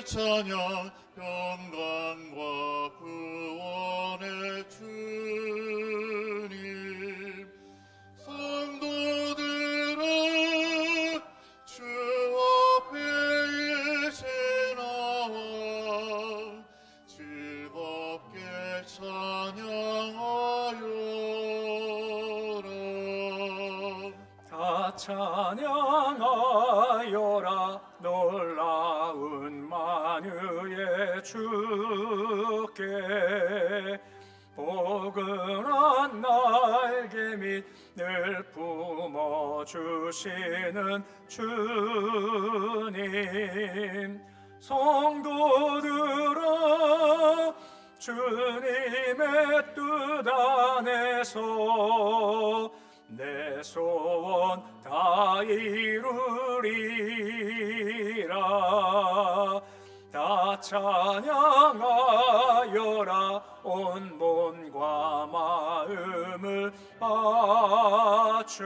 찬양 영광과 구원의 주님 성도들아 주 앞에 이제 나와 즐겁게 찬양하여라. 다 찬양하여라. 놀라운 만유의 주께 포근한 날개 밑 늘 품어주시는 주님 성도들아 주님의 뜻 안에서 내 소원 다 이루리라. 다 찬양하여라. 온 몸과 마음을 바쳐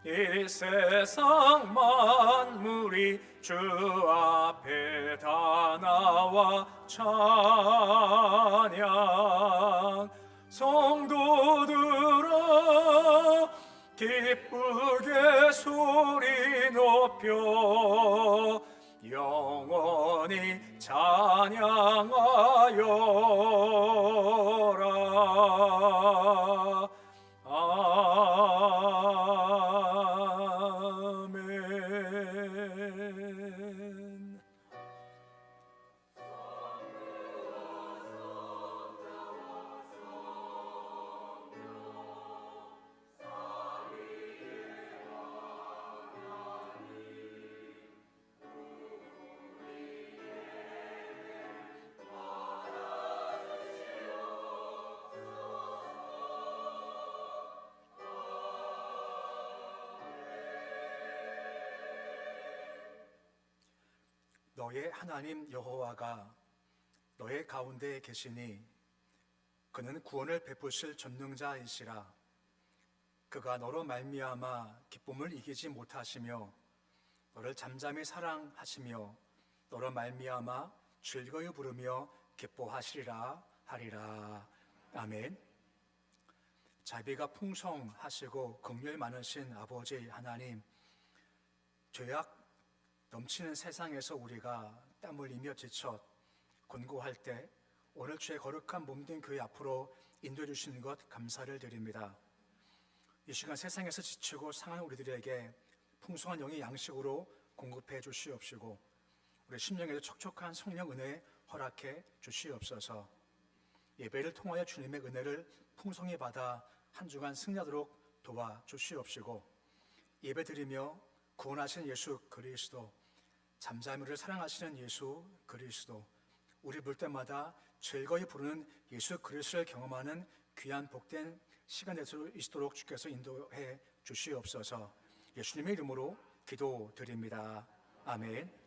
이 세상 만물이 주 앞에 다 나와 찬양 성도들아 기쁘게 소리 높여 영원히 찬양하여라. 아멘. 너의 하나님 여호와가 너의 가운데 계시니 그는 구원을 베푸실 전능자이시라. 그가 너로 말미암아 기쁨을 이기지 못하시며 너를 잠잠히 사랑하시며 너로 말미암아 즐거이 부르며 기뻐하시리라 하리라. 아멘. 자비가 풍성하시고 긍휼 많으신 아버지 하나님, 죄악 넘치는 세상에서 우리가 땀 흘리며 지쳐 곤고할 때 오늘 주의 거룩한 몸된 교회 앞으로 인도해 주시는 것 감사를 드립니다. 이 시간 세상에서 지치고 상한 우리들에게 풍성한 영의 양식으로 공급해 주시옵시고 우리 심령에도 촉촉한 성령 은혜 허락해 주시옵소서. 예배를 통하여 주님의 은혜를 풍성히 받아 한 주간 승리하도록 도와주시옵시고 예배 드리며 구원하신 예수 그리스도, 잠잠히 우리를 사랑하시는 예수 그리스도, 우리 볼 때마다 즐거이 부르는 예수 그리스도를 경험하는 귀한 복된 시간 될 수 있도록 주께서 인도해 주시옵소서. 예수님의 이름으로 기도드립니다. 아멘.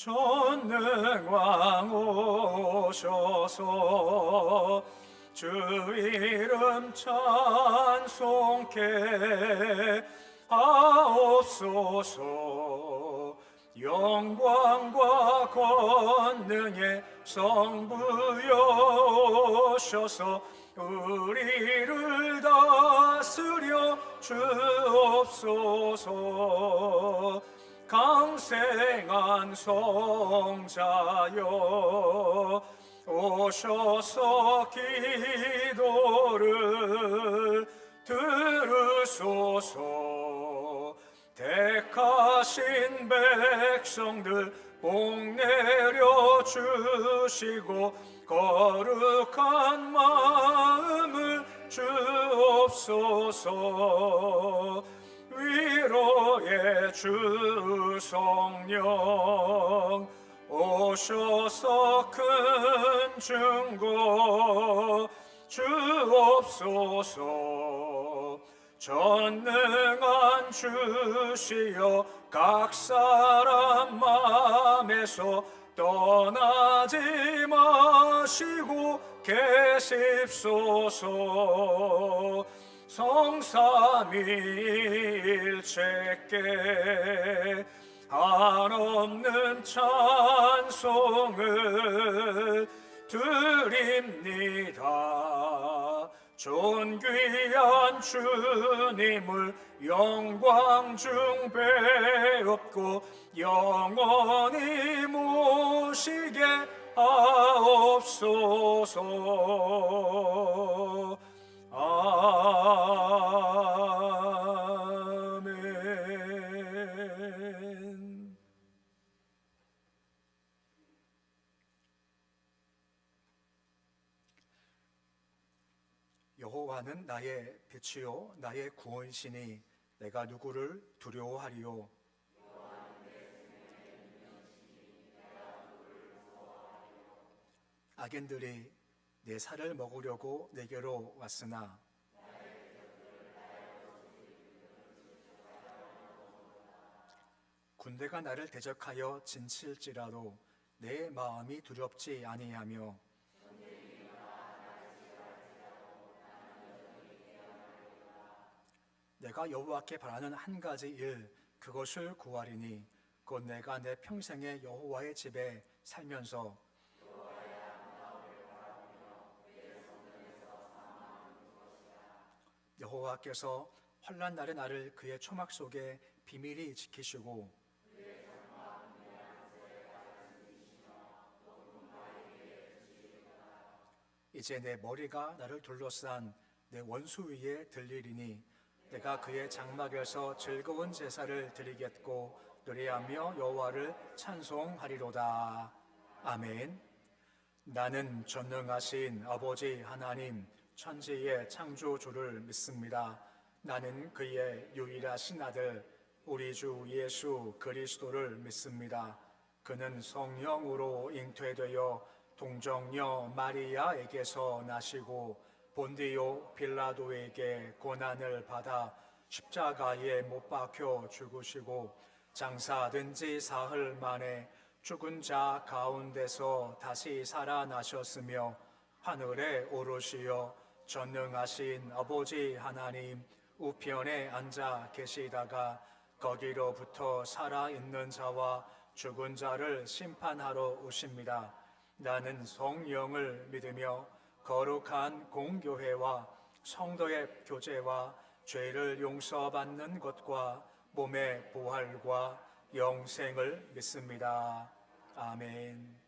전능왕 오셔서 주 이름 찬송케 하옵소서. 영광과 권능의 성부여셔서 우리를 다스려 주옵소서. 강생한 성자여 오셔서 기도를 들으소서. 택하신 백성들 복 내려 주시고 거룩한 마음을 주옵소서. 위로의 주 성령 오셔서 큰 증거 주옵소서. 전능한 주시여 각 사람 마음에서 떠나지 마시고 계십소서. 성삼위일체께 한없는 찬송을 드립니다. 존귀한 주님을 영광 중 배웠고 영원히 모시게 하옵소서. 아멘. 여호와는 나의 빛이요 나의 구원이시니 내가 누구를 두려워하리요. 악인들이 내 살을 먹으려고 내게로 왔으나 군대가 나를 대적하여 진칠지라도 내 마음이 두렵지 아니하며 내가 여호와께 바라는 한 가지 일 그것을 구하리니 곧 내가 내 평생에 여호와의 집에 살면서 여호와께서 환난 날의 나를 그의 초막 속에 비밀히 지키시고 이제 내 머리가 나를 둘러싼 내 원수 위에 들리리니 내가 그의 장막에서 즐거운 제사를 드리겠고 노래하며 여호와를 찬송하리로다. 아멘. 나는 전능하신 아버지 하나님 천지의 창조주를 믿습니다. 나는 그의 유일하신 아들 우리 주 예수 그리스도를 믿습니다. 그는 성령으로 잉태되어 동정녀 마리아에게서 나시고 본디오 빌라도에게 고난을 받아 십자가에 못 박혀 죽으시고 장사된 지 사흘 만에 죽은 자 가운데서 다시 살아나셨으며 하늘에 오르시어 전능하신 아버지 하나님 우편에 앉아 계시다가 거기로부터 살아있는 자와 죽은 자를 심판하러 오십니다. 나는 성령을 믿으며 거룩한 공교회와 성도의 교제와 죄를 용서받는 것과 몸의 부활과 영생을 믿습니다. 아멘.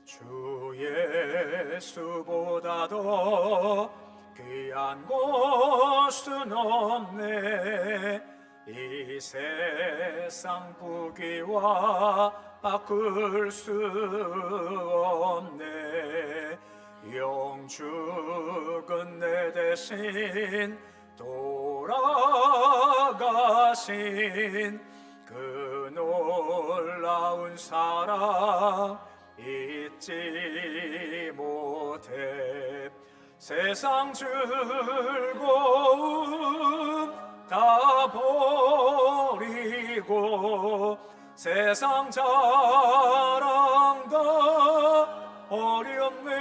주 예수보다 더 귀한 것은 없네. 이 세상 부귀와 바꿀 수 없네. 영죽은 내 대신 돌아가신 그 놀라운 사랑 잊지 못해. 세상 즐거움 다 버리고 세상 자랑 다 어렵네.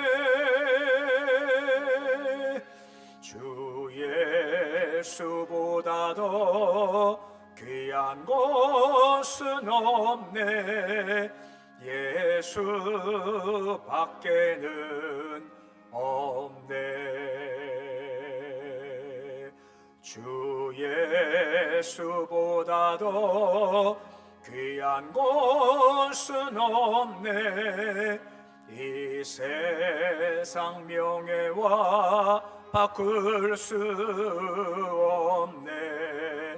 주 예수보다 더 귀한 것은 없네. 예수 밖에는 없네. 주 예수보다 더 귀한 것은 없네. 이 세상 명예와 바꿀 수 없네.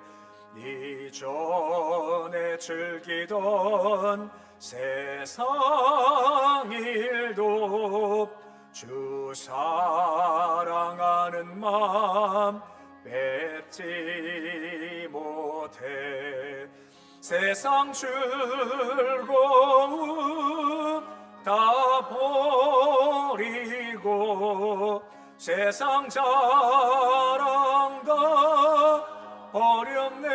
이전에 즐기던 세상 일도 주 사랑하는 마음 뺏지 못해. 세상 즐거움 다 버리고 세상 자랑 다 버렸네.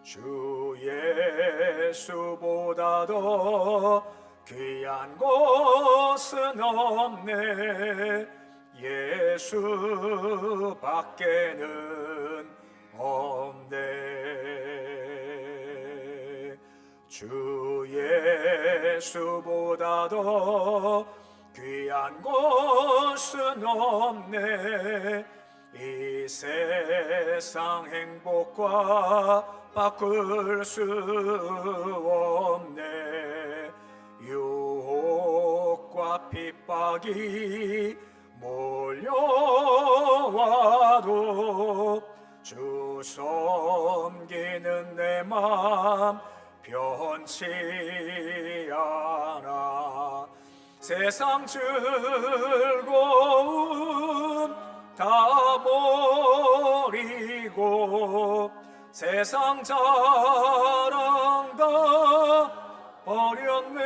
주 예수보다 더 귀한 것은 없네. 예수밖에는 없네. 주 예수보다 더 귀한 것은 없네. 이 세상 행복과 바꿀 수 없네. 유혹과 핍박이 몰려와도 주 섬기는 내 맘 변치 않아. 세상 즐거움 다 버리고 세상 자랑 다 버렸네.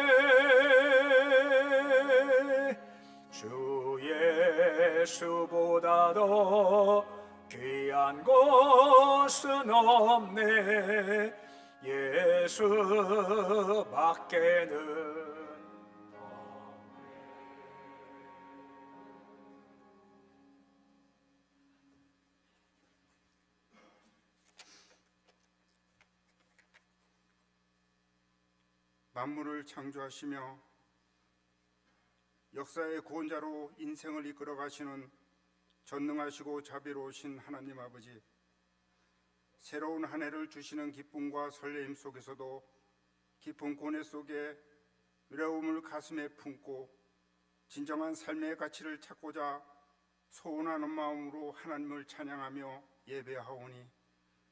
주 예수보다 더 귀한 것은 없네. 예수밖에는. 만물을 창조하시며 역사의 구원자로 인생을 이끌어 가시는 전능하시고 자비로우신 하나님 아버지, 새로운 한 해를 주시는 기쁨과 설레임 속에서도 깊은 고뇌 속에 외로움을 가슴에 품고 진정한 삶의 가치를 찾고자 소원하는 마음으로 하나님을 찬양하며 예배하오니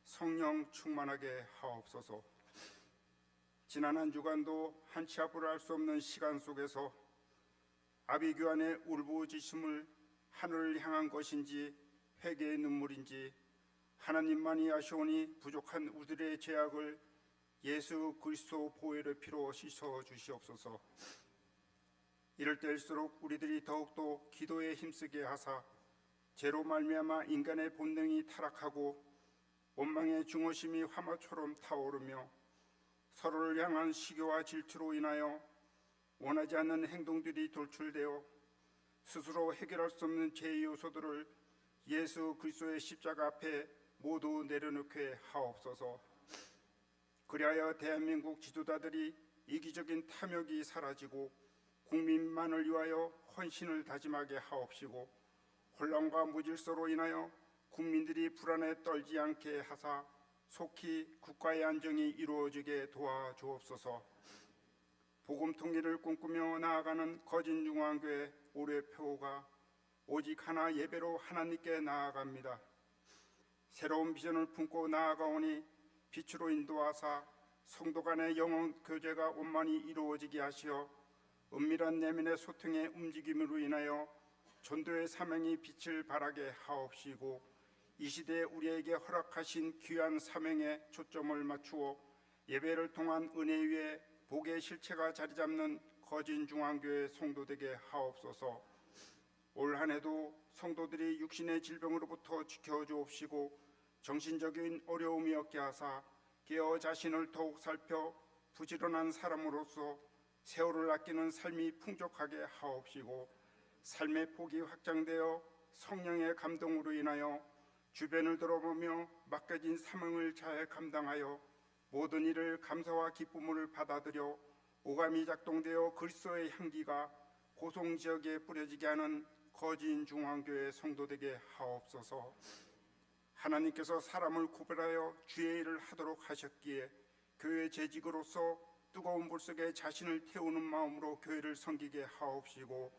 성령 충만하게 하옵소서. 지난 한 주간도 한치 앞을 알 수 없는 시간 속에서 아비규환의 울부짖음을 하늘을 향한 것인지 회개의 눈물인지 하나님만이 아시오니 부족한 우리들의 죄악을 예수 그리스도 보혈의 피로 씻어 주시옵소서. 이럴 때일수록 우리들이 더욱더 기도에 힘쓰게 하사 죄로 말미암아 인간의 본능이 타락하고 원망의 중어심이 화마처럼 타오르며 서로를 향한 시기와 질투로 인하여 원하지 않는 행동들이 돌출되어 스스로 해결할 수 없는 죄의 요소들을 예수 그리스도의 십자가 앞에 모두 내려놓게 하옵소서. 그리하여 대한민국 지도자들이 이기적인 탐욕이 사라지고 국민만을 위하여 헌신을 다짐하게 하옵시고 혼란과 무질서로 인하여 국민들이 불안에 떨지 않게 하사 속히 국가의 안정이 이루어지게 도와주옵소서. 복음 통일을 꿈꾸며 나아가는 거진중앙교회 올해 표가 오직 하나 예배로 하나님께 나아갑니다. 새로운 비전을 품고 나아가오니 빛으로 인도하사 성도 간의 영혼 교제가 원만히 이루어지게 하시어 은밀한 내면의 소통의 움직임으로 인하여 전도의 사명이 빛을 발하게 하옵시고 이 시대에 우리에게 허락하신 귀한 사명에 초점을 맞추어 예배를 통한 은혜 위에 복의 실체가 자리잡는 거진중앙교회 성도되게 하옵소서. 올 한해도 성도들이 육신의 질병으로부터 지켜주옵시고 정신적인 어려움이 없게 하사 깨어 자신을 더욱 살펴 부지런한 사람으로서 세월을 아끼는 삶이 풍족하게 하옵시고 삶의 폭이 확장되어 성령의 감동으로 인하여 주변을 돌아보며 맡겨진 사명을 잘 감당하여 모든 일을 감사와 기쁨을 받아들여 오감이 작동되어 그리스도의 향기가 고송지역에 뿌려지게 하는 거진중앙교회 성도되게 하옵소서. 하나님께서 사람을 구별하여 주의 일을 하도록 하셨기에 교회 재직으로서 뜨거운 불 속에 자신을 태우는 마음으로 교회를 섬기게 하옵시고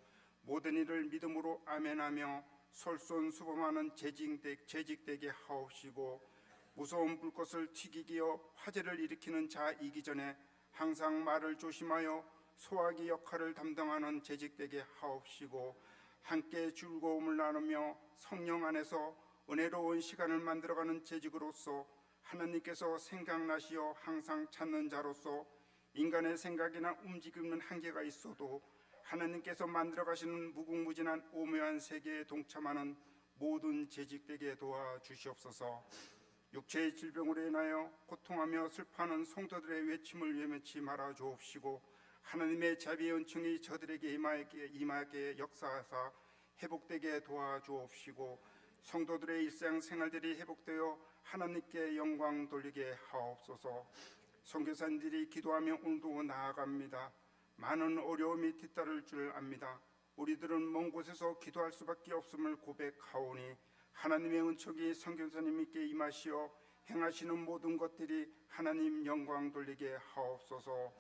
모든 일을 믿음으로 아멘하며 솔선수범하는 재직되게 하옵시고 무서운 불꽃을 튀기기어 화재를 일으키는 자이기 전에 항상 말을 조심하여 소화기 역할을 담당하는 재직되게 하옵시고 함께 즐거움을 나누며 성령 안에서 은혜로운 시간을 만들어가는 재직으로서 하나님께서 생각나시어 항상 찾는 자로서 인간의 생각이나 움직임은 한계가 있어도 하나님께서 만들어 가시는 무궁무진한 오묘한 세계에 동참하는 모든 재직되게 도와 주시옵소서. 육체의 질병으로 인하여 고통하며 슬퍼하는 성도들의 외침을 외면치 말아 주옵시고 하나님의 자비의 은총이 저들에게 임하게 역사하사 회복되게 도와 주옵시고 성도들의 일상생활들이 회복되어 하나님께 영광 돌리게 하옵소서. 선교사님들이 기도하며 오늘도 나아갑니다. 많은 어려움이 뒤따를 줄 압니다. 우리들은 먼 곳에서 기도할 수밖에 없음을 고백하오니 하나님의 은총이 선교사님께 임하시어 행하시는 모든 것들이 하나님 영광 돌리게 하옵소서.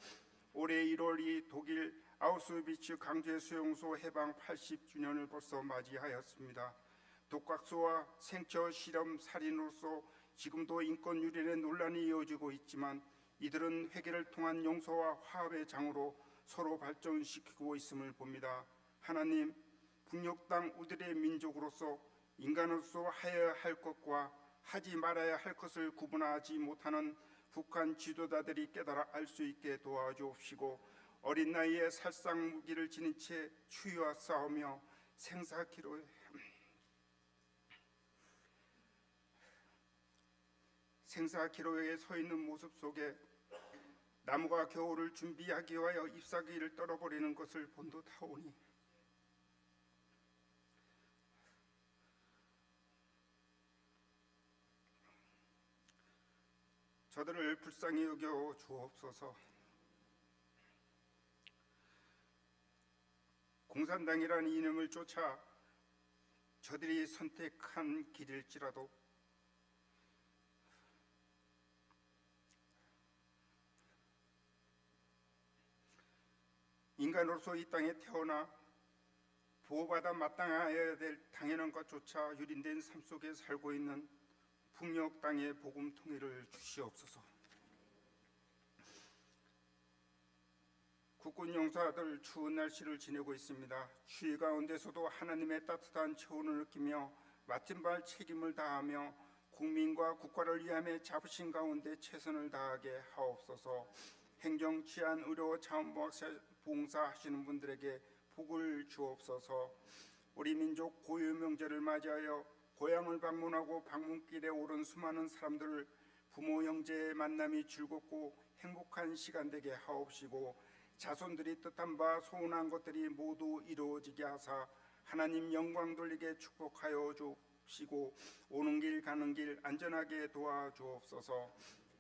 올해 1월이 독일 아우슈비츠 강제 수용소 해방 80주년을 벌써 맞이하였습니다. 독각수와 생처 실험 살인으로서 지금도 인권 유린의 논란이 이어지고 있지만 이들은 회개를 통한 용서와 화합의 장으로 서로 발전시키고 있음을 봅니다. 하나님, 북녘 땅 우리들의 민족으로서 인간으로서 하여야 할 것과 하지 말아야 할 것을 구분하지 못하는 북한 지도자들이 깨달아 알 수 있게 도와주옵시고 어린 나이에 살상 무기를 지닌 채 추위와 싸우며 생사기로에 서 있는 모습 속에 나무가 겨울을 준비하기 위하여 잎사귀를 떨어버리는 것을 본듯하오니 저들을 불쌍히 여겨 주옵소서. 공산당이라는 이념을 쫓아 저들이 선택한 길일지라도 인간으로서 이 땅에 태어나 보호받아 마땅하여야 될 당연한 것조차 유린된 삶 속에 살고 있는 북녘 땅의 복음 통일을 주시옵소서. 국군 용사들 추운 날씨를 지내고 있습니다. 추위 가운데서도 하나님의 따뜻한 체온을 느끼며 맡은 바 책임을 다하며 국민과 국가를 위함에 자부심 가운데 최선을 다하게 하옵소서. 행정, 치안, 의료, 자원봉사하시는 분들에게 복을 주옵소서. 우리 민족 고유 명절을 맞이하여 고향을 방문하고 방문길에 오른 수많은 사람들을 부모 형제의 만남이 즐겁고 행복한 시간 되게 하옵시고 자손들이 뜻한 바 소원한 것들이 모두 이루어지게 하사 하나님 영광 돌리게 축복하여 주시고 오는 길 가는 길 안전하게 도와주옵소서.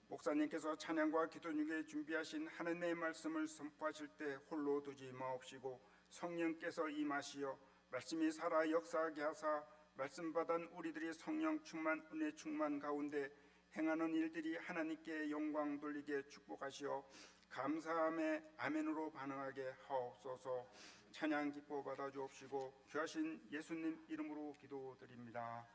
목사님께서 찬양과 기도 중에 준비하신 하나님의 말씀을 선포하실 때 홀로 두지 마옵시고 성령께서 임하시어 말씀이 살아 역사하게 하사 말씀 받은 우리들이 성령 충만 은혜 충만 가운데 행하는 일들이 하나님께 영광 돌리게 축복하시어 감사함에 아멘으로 반응하게 하옵소서. 찬양 기뻐 받아 주옵시고 귀하신 예수님 이름으로 기도드립니다.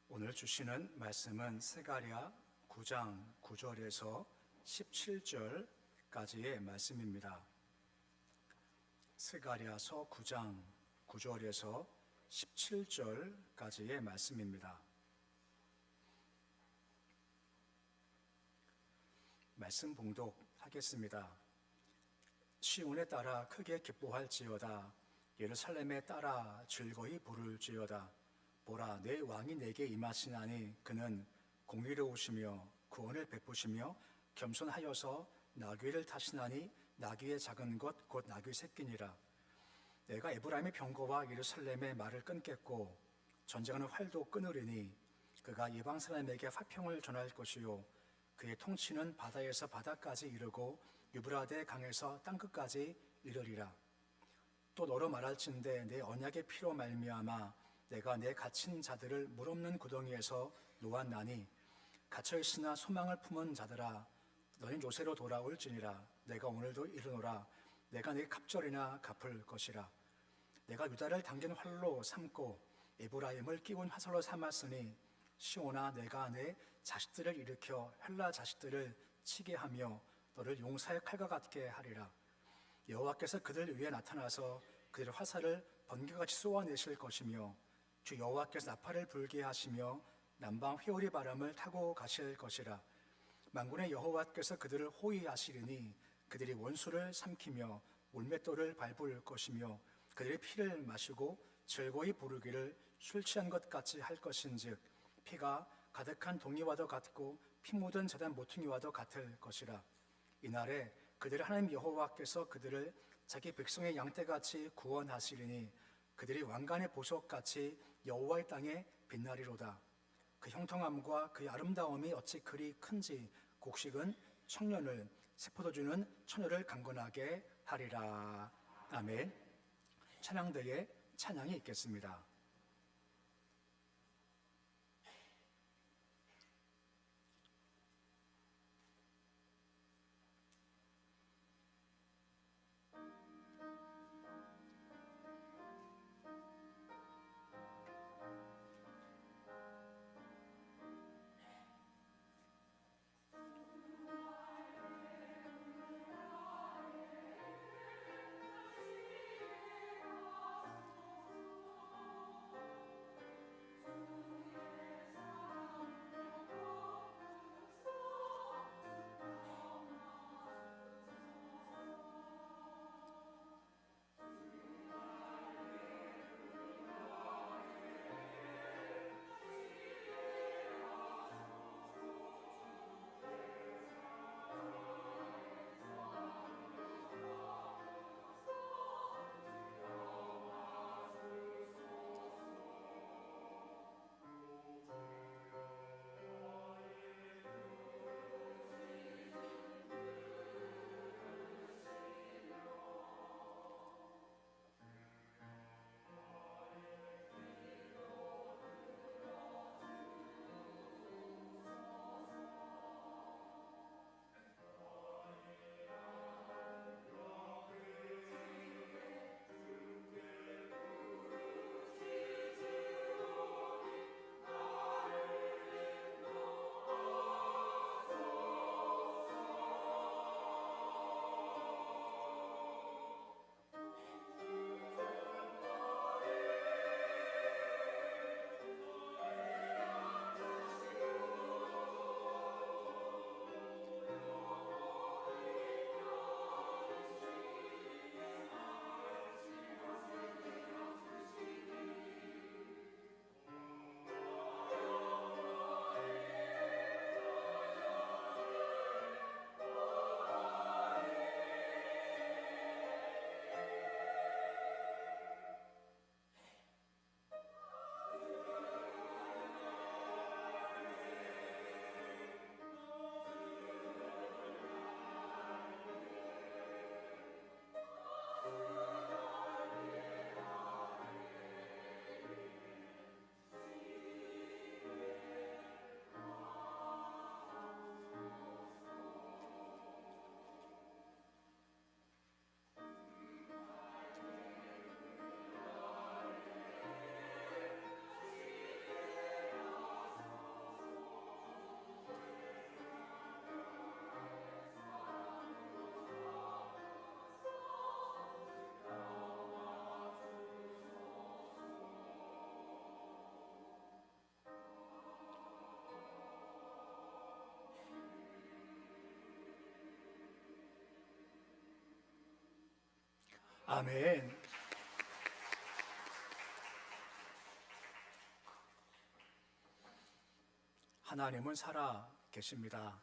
오늘 주시는 말씀은 스가랴 9장 9절에서 17절까지의 말씀입니다. 스가랴서 9장 9절에서 17절까지의 말씀입니다. 말씀 봉독하겠습니다. 시온에 따라 크게 기뻐할지어다. 예루살렘에 따라 즐거이 부를지어다. 보라, 내 왕이 내게 임하시나니 그는 공의로우시며 구원을 베푸시며 겸손하여서 나귀를 타시나니 나귀의 작은 것 곧 나귀 새끼니라. 내가 에브라임의 병거와 예루살렘의 말을 끊겠고 전쟁하는 활도 끊으리니 그가 이방 사람에게 화평을 전할 것이요 그의 통치는 바다에서 바다까지 이르고 유브라데 강에서 땅끝까지 이르리라. 또 너로 말할진대 내 언약의 피로 말미암아 내가 내 갇힌 자들을 물 없는 구덩이에서 놓았나니 갇혀있으나 소망을 품은 자들아 너희 요새로 돌아올지니라. 내가 오늘도 이르노라. 내가 네 갑절이나 갚을 것이라. 내가 유다를 당긴 활로 삼고 에브라임을 끼운 화살로 삼았으니 시온아 내가 내 자식들을 일으켜 헬라 자식들을 치게 하며 너를 용사의 칼과 같게 하리라. 여호와께서 그들 위에 나타나서 그들의 화살을 번개같이 쏘아내실 것이며 주 여호와께서 나팔을 불게 하시며 남방 회오리 바람을 타고 가실 것이라. 만군의 여호와께서 그들을 호위하시리니 그들이 원수를 삼키며 물맷돌을 밟을 것이며 그들의 피를 마시고 즐거이 부르기를 술 취한 것 같이 할 것인즉 피가 가득한 동이와도 같고 피 묻은 재단 모퉁이와도 같을 것이라. 이날에 그들의 하나님 여호와께서 그들을 자기 백성의 양떼같이 구원하시리니 그들이 왕관의 보석같이 여호와의 땅에 빛나리로다. 그 형통함과 그의 아름다움이 어찌 그리 큰지 곡식은 청년을 세포도주는 처녀를 강건하게 하리라. 아멘. 찬양대에 찬양이 있겠습니다. 아멘. 하나님은 살아 계십니다.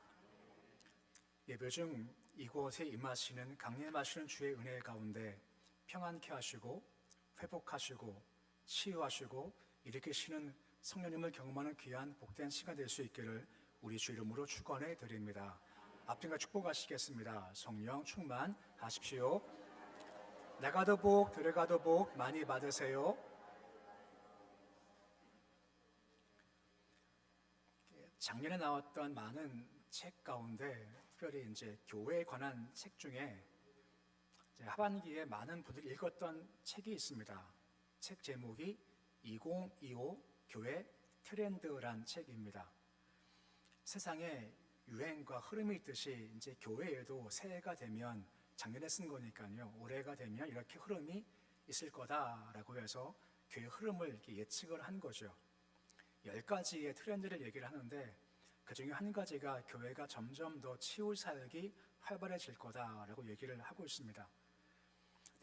예배 중 이곳에 임하시는 강림하시는 주의 은혜 가운데 평안케 하시고 회복하시고 치유하시고 일으키시는 성령님을 경험하는 귀한 복된 시간 될 수 있기를 우리 주 이름으로 축원해 드립니다. 앞뒤가 축복하시겠습니다. 성령 충만하십시오. 나가도 복 들어가도 복 많이 받으세요. 작년에 나왔던 많은 책 가운데 특별히 이제 교회에 관한 책 중에 하반기에 많은 분들이 읽었던 책이 있습니다. 책 제목이 2025 교회 트렌드란 책입니다. 세상에 유행과 흐름이 있듯이 이제 교회에도 새해가 되면 작년에 쓴 거니까요. 올해가 되면 이렇게 흐름이 있을 거다라고 해서 교회 흐름을 이렇게 예측을 한 거죠. 10가지의 트렌드를 얘기를 하는데 그 중에 한 가지가 교회가 점점 더 치유 사역이 활발해질 거다라고 얘기를 하고 있습니다.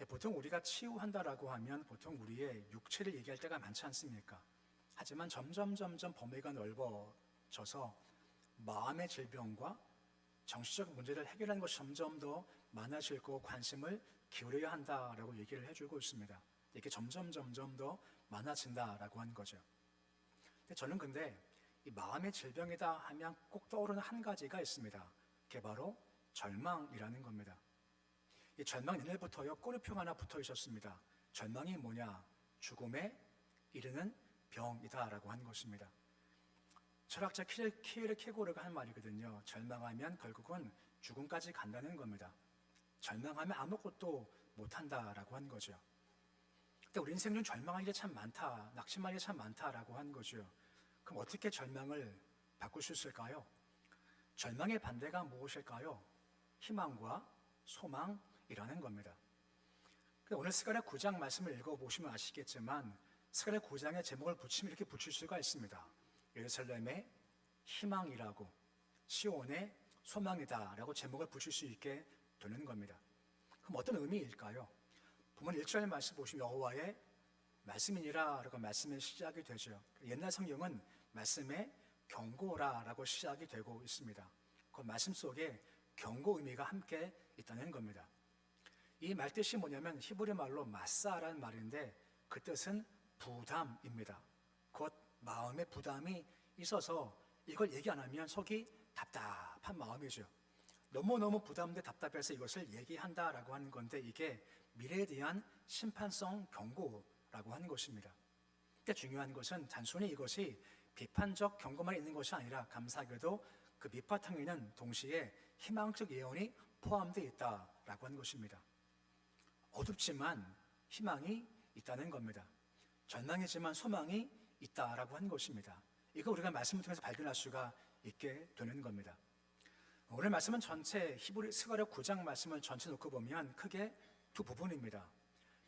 보통 우리가 치유한다라고 하면 보통 우리의 육체를 얘기할 때가 많지 않습니까? 하지만 점점 범위가 넓어져서 마음의 질병과 정신적 문제를 해결하는 것이 점점 더 많아질 거고 관심을 기울여야 한다라고 얘기를 해주고 있습니다. 이게 점점 더 많아진다라고 하는 거죠. 저는 근데 이 마음의 질병이다 하면 꼭 떠오르는 한 가지가 있습니다. 그게 바로 절망이라는 겁니다. 이 절망 옛날부터요 꼬리표 하나 붙어 있었습니다. 절망이 뭐냐? 죽음에 이르는 병이다라고 하는 것입니다. 철학자 키에르케고르가 한 말이거든요. 절망하면 결국은 죽음까지 간다는 겁니다. 절망하면 아무것도 못한다라고 하는 거죠. 근데 우리 인생 중 절망하는 게 참 많다, 낙심하는 게 참 많다라고 하는 거죠. 그럼 어떻게 절망을 바꿀 수 있을까요? 절망의 반대가 무엇일까요? 희망과 소망이라는 겁니다. 오늘 스가랴 9장 말씀을 읽어보시면 아시겠지만 스가랴 9장의 제목을 붙이면 이렇게 붙일 수가 있습니다. 예루살렘의 희망이라고, 시온의 소망이다라고 제목을 붙일 수 있게 되는 겁니다. 그럼 어떤 의미일까요? 보면 1절 말씀 보시면 여호와의 말씀이니라라고 말씀의 시작이 되죠. 옛날 성경은 말씀의 경고라라고 시작이 되고 있습니다. 그 말씀 속에 경고 의미가 함께 있다는 겁니다. 이 말뜻이 뭐냐면 히브리 말로 마사라는 말인데 그 뜻은 부담입니다. 곧 마음에 부담이 있어서 이걸 얘기 안 하면 속이 답답한 마음이죠. 너무너무 부담돼 답답해서 이것을 얘기한다라고 하는 건데 이게 미래에 대한 심판성 경고라고 하는 것입니다. 그러니까 중요한 것은 단순히 이것이 비판적 경고만 있는 것이 아니라 감사하게도 그 밑바탕에는 동시에 희망적 예언이 포함되어 있다라고 하는 것입니다. 어둡지만 희망이 있다는 겁니다. 절망이지만 소망이 있다라고 하는 것입니다. 이거 우리가 말씀을 통해서 발견할 수가 있게 되는 겁니다. 오늘 말씀은 전체 히브리 스가랴 9장 말씀을 전체 놓고 보면 크게 두 부분입니다.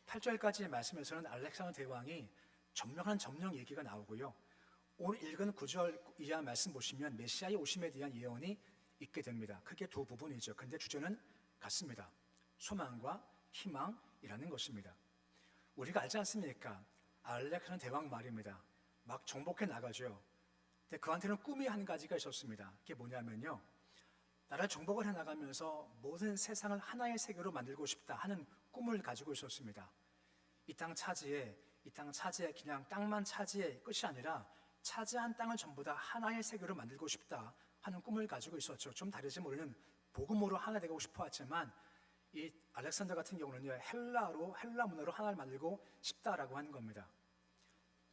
8절까지의 말씀에서는 알렉산더 대왕이 점령하는 점령 얘기가 나오고요. 오늘 읽은 9절 이하 말씀 보시면 메시아의 오심에 대한 예언이 있게 됩니다. 크게 두 부분이죠. 근데 주제는 같습니다. 소망과 희망이라는 것입니다. 우리가 알지 않습니까? 알렉산더 대왕 말입니다. 막 정복해 나가죠. 근데 그한테는 꿈이 한 가지가 있었습니다. 그게 뭐냐면요. 나라를 정복을 해나가면서 모든 세상을 하나의 세계로 만들고 싶다 하는 꿈을 가지고 있었습니다. 이 땅 차지에 그냥 땅만 차지해 끝이 아니라 차지한 땅을 전부 다 하나의 세계로 만들고 싶다 하는 꿈을 가지고 있었죠. 좀 다르지 모르는 복음으로 하나 되고 싶어 했지만 이 알렉산더 같은 경우는요 헬라 문화로 하나를 만들고 싶다라고 하는 겁니다.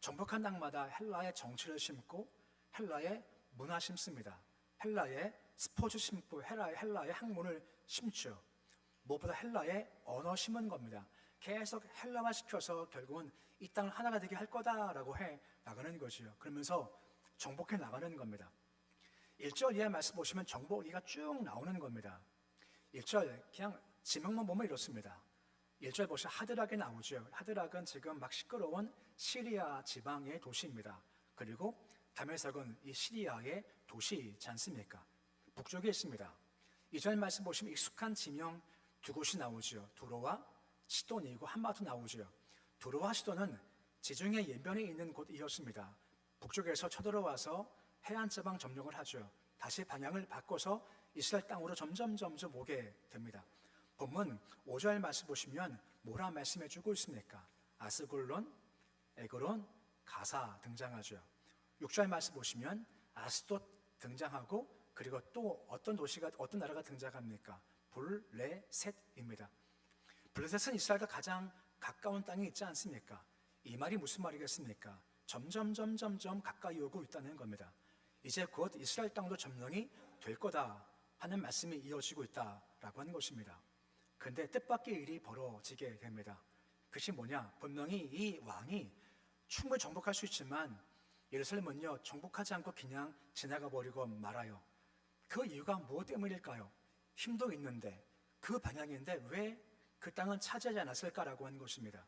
정복한 땅마다 헬라의 정치를 심고 헬라의 문화 심습니다. 헬라의 스포츠 심고 헬라의 학문을 심죠. 무엇보다 헬라의 언어 심은 겁니다. 계속 헬라화 시켜서 결국은 이 땅을 하나가 되게 할 거다라고 해 나가는 거죠. 그러면서 정복해 나가는 겁니다. 1절 이하 말씀 보시면 정복기가 쭉 나오는 겁니다. 1절 그냥 지명만 보면 이렇습니다. 1절 보시면 하드락이 나오죠. 하드락은 지금 막 시끄러운 시리아 지방의 도시입니다. 그리고 다메섹은 이 시리아의 도시이지 않습니까? 북쪽에 있습니다. 2절 말씀 보시면 익숙한 지명 두 곳이 나오죠. 두로와 시돈이고 한마도 나오죠. 두로와 시돈은 지중해 예변에 있는 곳이었습니다. 북쪽에서 쳐들어와서 해안 지방 점령을 하죠. 다시 방향을 바꿔서 이스라엘 땅으로 점점 오게 됩니다. 본문 5절 말씀 보시면 뭐라 말씀해 주고 있습니까? 아스골론, 에그론, 가사 등장하죠. 6절 말씀 보시면 아스돗 등장하고 그리고 또 어떤 나라가 등장합니까? 블레셋입니다. 블레셋은 이스라엘과 가장 가까운 땅에 있지 않습니까? 이 말이 무슨 말이겠습니까? 점점 가까이 오고 있다는 겁니다. 이제 곧 이스라엘 땅도 점령이 될 거다 하는 말씀이 이어지고 있다라고 하는 것입니다. 그런데 뜻밖의 일이 벌어지게 됩니다. 그것이 뭐냐? 분명히 이 왕이 충분히 정복할 수 있지만 예루살렘은요 정복하지 않고 그냥 지나가 버리고 말아요. 그 이유가 무엇 때문일까요? 힘도 있는데 그 방향인데 왜 그 땅은 차지하지 않았을까라고 하는 것입니다.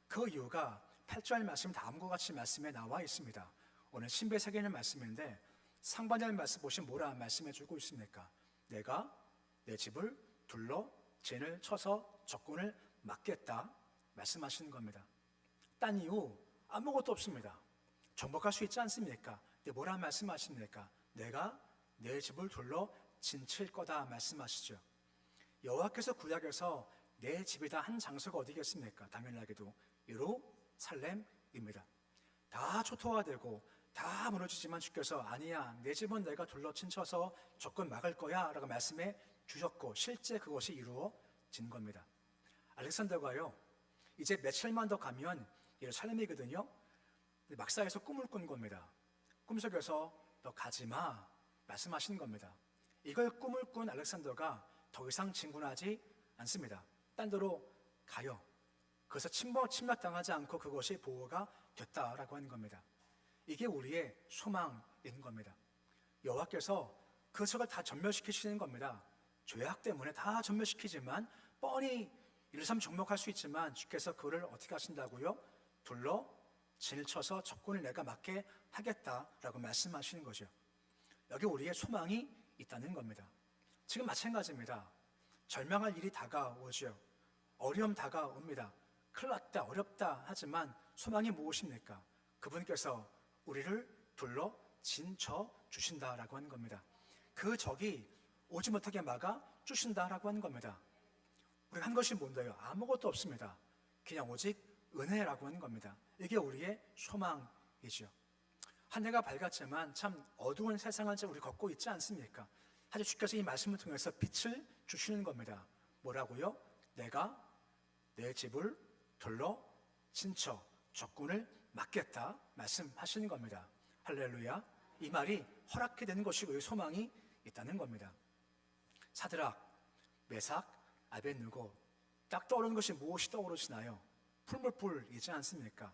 그 이유가 8절 말씀 다음과 같이 말씀에 나와 있습니다. 오늘 신배석에 있는 말씀인데 상반절 말씀 보시면 뭐라 말씀해 주고 있습니까? 내가 내 집을 둘러 진을 쳐서 적군을 막겠다 말씀하시는 겁니다. 딴 이유 아무것도 없습니다. 정복할 수 있지 않습니까? 근데 뭐라 말씀하십니까? 내가 내 집을 둘러 진칠 거다 말씀하시죠. 여호와께서 구약에서 내 집이다 한 장소가 어디겠습니까? 당연하게도 예루살렘입니다. 다 초토화되고 다 무너지지만 주께서 아니야 내 집은 내가 둘러 친쳐서 적군 막을 거야 라고 말씀해 주셨고 실제 그것이 이루어진 겁니다. 알렉산더가요 이제 며칠만 더 가면 예루살렘이거든요. 막사에서 꿈을 꾼 겁니다. 꿈속에서 너 가지마 말씀하시는 겁니다. 이걸 꿈을 꾼 알렉산더가 더 이상 진군하지 않습니다. 딴 데로 가요. 그래서 침략당하지 않고 그것이 보호가 됐다라고 하는 겁니다. 이게 우리의 소망인 겁니다. 여호와께서 그 적을 다 전멸시키시는 겁니다. 죄악 때문에 다 전멸시키지만 뻔히 예루살렘 정복할 수 있지만 주께서 그를 어떻게 하신다고요? 둘러 진을 쳐서 적군을 내가 막게 하겠다라고 말씀하시는 거죠. 여기 우리의 소망이 있다는 겁니다. 지금 마찬가지입니다. 절망할 일이 다가오죠. 어려움 다가옵니다. 큰일 났다, 어렵다 하지만 소망이 무엇입니까? 그분께서 우리를 둘러 진쳐 주신다라고 하는 겁니다. 그 적이 오지 못하게 막아 주신다라고 하는 겁니다. 우리가 한 것이 뭔데요? 아무것도 없습니다. 그냥 오직 은혜라고 하는 겁니다. 이게 우리의 소망이죠. 한 해가 밝았지만 참 어두운 세상을 우리 걷고 있지 않습니까? 하지만 주께서 이 말씀을 통해서 빛을 주시는 겁니다. 뭐라고요? 내가 내 집을 둘러 친쳐 적군을 막겠다 말씀하시는 겁니다. 할렐루야. 이 말이 허락해 되는 것이고 소망이 있다는 겁니다. 사드락, 메삭, 아벳느고 딱 떠오르는 것이 무엇이 떠오르시나요? 풀물불이지 않습니까?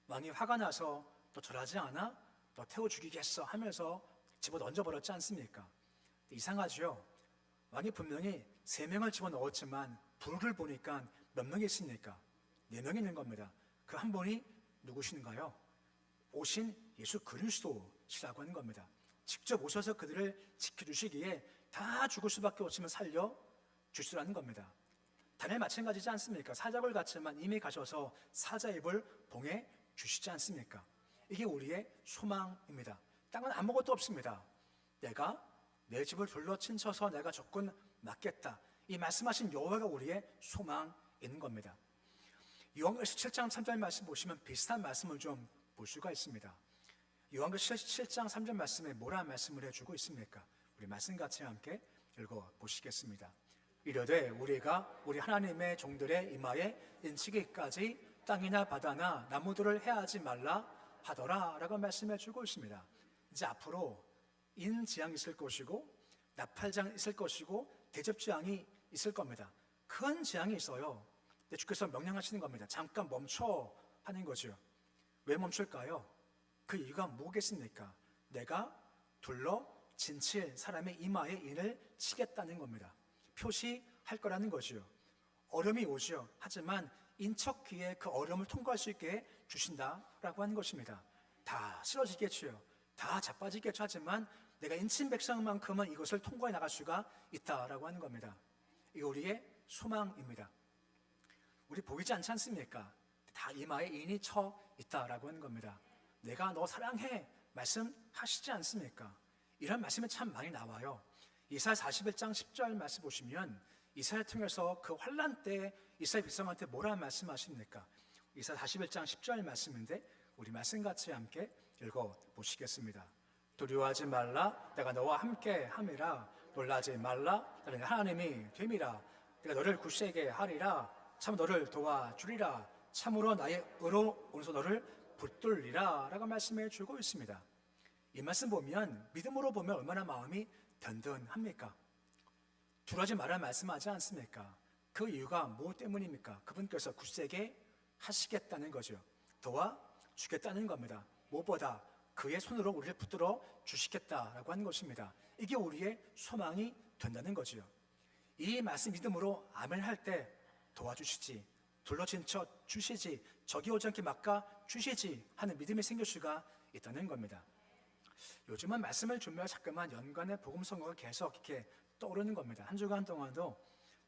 왕이 화가 나서 너 절하지 않아? 너 태워 죽이겠어 하면서 집어 던져버렸지 않습니까? 이상하죠? 왕이 분명히 3명을 집어넣었지만 불을 보니까 몇 명이 있습니까? 4명이 있는 겁니다. 그 한 분이 누구신가요? 오신 예수 그리스도시라고 하는 겁니다. 직접 오셔서 그들을 지켜주시기에 다 죽을 수밖에 없으면 살려주시라는 겁니다. 다니엘 마찬가지지 않습니까? 사자굴 같지만 이미 가셔서 사자 입을 봉해 주시지 않습니까? 이게 우리의 소망입니다. 땅은 아무것도 없습니다. 내가 내 집을 둘러 친쳐서 내가 적군 막겠다. 이 말씀하신 여호와가 우리의 소망인 겁니다. 요한계시록 7장 3절 말씀 보시면 비슷한 말씀을 좀 볼 수가 있습니다. 요한계시록 7장 3절 말씀에 뭐라 말씀을 해주고 있습니까? 우리 말씀 같이 함께 읽어보시겠습니다. 이르되 우리가 우리 하나님의 종들의 이마에 인치기까지 땅이나 바다나 나무들을 해하지 말라 하더라 라고 말씀해 주고 있습니다. 이제 앞으로 인지향이 있을 것이고 나팔장 있을 것이고 대접지향이 있을 겁니다. 큰 지향이 있어요. 근데 주께서 명령하시는 겁니다. 잠깐 멈춰 하는 거죠. 왜 멈출까요? 그 이유가 뭐겠습니까? 내가 둘러 진칠 사람의 이마에 인을 치겠다는 겁니다. 표시할 거라는 거죠. 어려움이 오죠. 하지만 인척기에 그 어려움을 통과할 수 있게 주신다라고 하는 것입니다. 다 쓰러지겠죠. 다 자빠지겠죠. 하지만 내가 인친 백성만큼은 이것을 통과해 나갈 수가 있다라고 하는 겁니다. 이게 우리의 소망입니다. 우리 보이지 않지 않습니까? 다 이마에 인이 쳐 있다라고 하는 겁니다. 내가 너 사랑해 말씀하시지 않습니까? 이런 말씀이 참 많이 나와요. 이사야 41장 10절 말씀 보시면 이사야 통해서 그 환난 때 이스라엘 백성한테 뭐라 말씀하십니까? 이사야 41장 10절 말씀인데 우리 말씀같이 함께 읽어보시겠습니다. 두려워하지 말라 내가 너와 함께 함이라 놀라지 말라 나는 하나님이 됨이라 내가 너를 굳세게 하리라 참 너를 도와주리라 참으로 나의 의로 오른손 너를 붙들리라 라고 말씀해 주고 있습니다. 이 말씀 보면 믿음으로 보면 얼마나 마음이 든든합니까? 두려워하지 말라 말씀하지 않습니까? 그 이유가 무엇 때문입니까? 그분께서 굳세게 하시겠다는 거죠. 도와주겠다는 겁니다. 무엇보다 그의 손으로 우리를 붙들어 주시겠다라고 하는 것입니다. 이게 우리의 소망이 된다는 거지요. 이 말씀 믿음으로 아멘 할 때 도와주시지, 둘러친쳐 주시지, 적이 오지 않게 막아 주시지 하는 믿음이 생길 수가 있다는 겁니다. 요즘은 말씀을 준비할 잠깐만 연간의 복음 선거가 계속 이렇게 떠오르는 겁니다. 한 주간 동안도,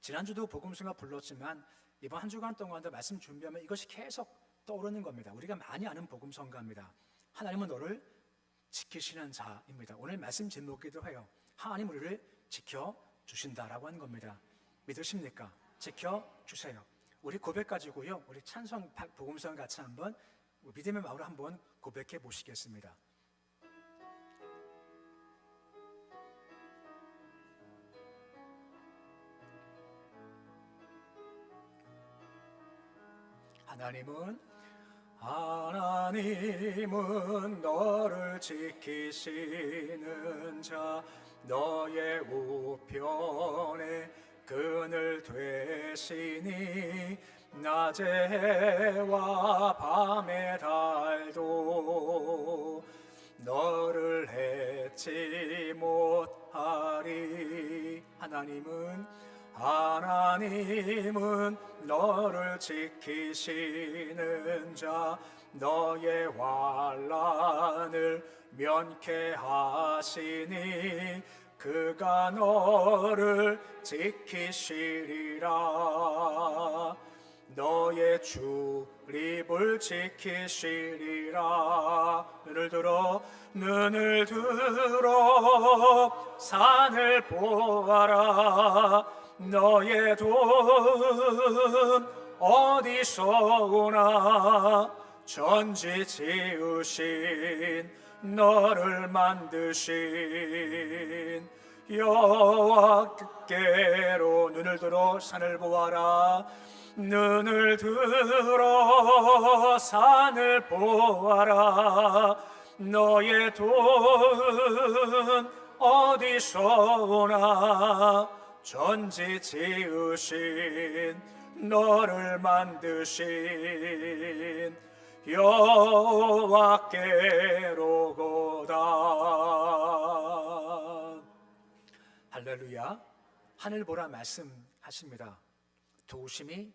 지난주도 복음 선거 불렀지만 이번 한 주간 동안도 말씀 준비하면 이것이 계속 떠오르는 겁니다. 우리가 많이 아는 복음 선거입니다. 하나님은 너를 지키시는 자입니다. 오늘 말씀 제목이기도 해요. 하나님 우리를 지켜주신다라고 하는 겁니다. 믿으십니까? 지켜주세요. 우리 고백 가지고요, 우리 찬송 복음성 같이 한번 믿음의 마음으로 한번 고백해 보시겠습니다. 하나님은 너를 지키시는 자, 너의 우편에 그늘 되시니 낮의 해와 밤의 달도 너를 해치 못하리. 하나님은 너를 지키시는 자, 너의 환난을 면케하시니 그가 너를 지키시리라. 너의 출입을 지키시리라. 눈을 들어 산을 보아라. 너의 도움 어디서 오나. 전지 지으신 너를 만드신 여호와께로 눈을 들어 산을 보아라. 눈을 들어 산을 보아라. 너의 도움 어디서 오나. 전지 지으신 너를 만드신 여호와께로고다. 할렐루야. 하늘 보라 말씀하십니다. 도우심이